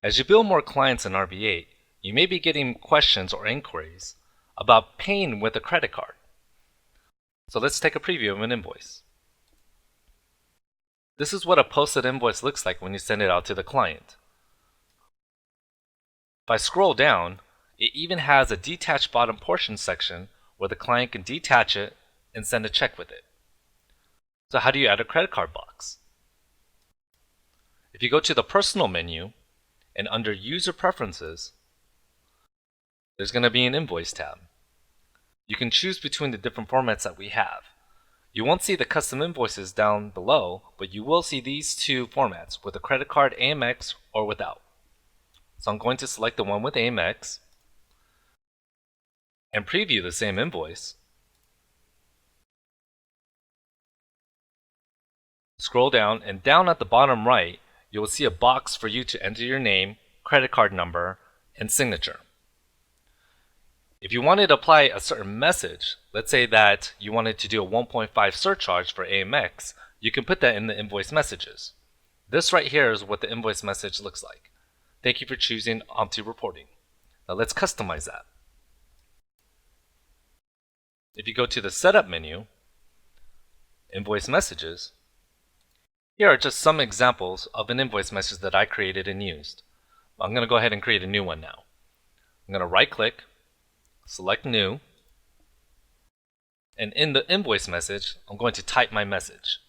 As you build more clients in RB8, you may be getting questions or inquiries about paying with a credit card. So let's take a preview of an invoice. This is what a posted invoice looks like when you send it out to the client. If I scroll down, it even has a detached bottom portion section where the client can detach it and send a check with it. So how do you add a credit card box? If you go to the Personal menu and under User Preferences, there's going to be an Invoice tab. You can choose between the different formats that we have. You won't see the custom invoices down below, but you will see these two formats with a credit card Amex or without. So I'm going to select the one with Amex and preview the same invoice. Scroll down, and down at the bottom right, you will see a box for you to enter your name, credit card number, and signature. If you wanted to apply a certain message, let's say that you wanted to do a 1.5 surcharge for Amex, you can put that in the invoice messages. This right here is what the invoice message looks like. Thank you for choosing OMTI reporting. Now let's customize that. If you go to the Setup menu, Invoice Messages, here are just some examples of an invoice message that I created and used. I'm going to go ahead and create a new one now. I'm going to right click, select New, and in the invoice message, I'm going to type my message.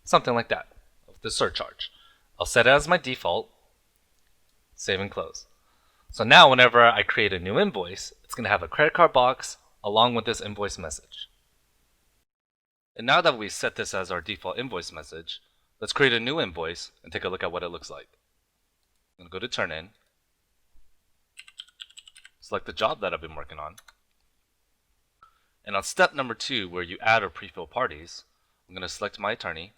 Something like that, the surcharge. I'll set it as my default, save and close. So now whenever I create a new invoice, it's going to have a credit card box along with this invoice message. And now that we've set this as our default invoice message, let's create a new invoice and take a look at what it looks like. I'm going to go to Turn In, select the job that I've been working on, and on step number 2 where you add or pre-fill parties, I'm going to select my attorney.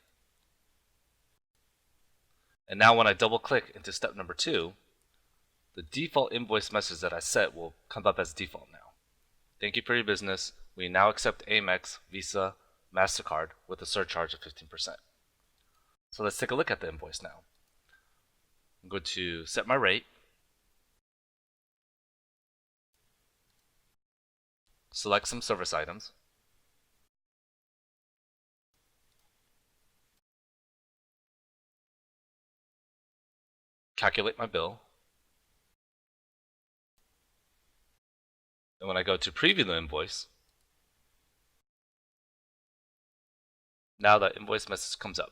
And now when I double click into step number 2, the default invoice message that I set will come up as default now. Thank you for your business. We now accept Amex, Visa, MasterCard with a surcharge of 15%. So let's take a look at the invoice now. I'm going to set my rate, select some service items, calculate my bill, and when I go to preview the invoice, now that invoice message comes up.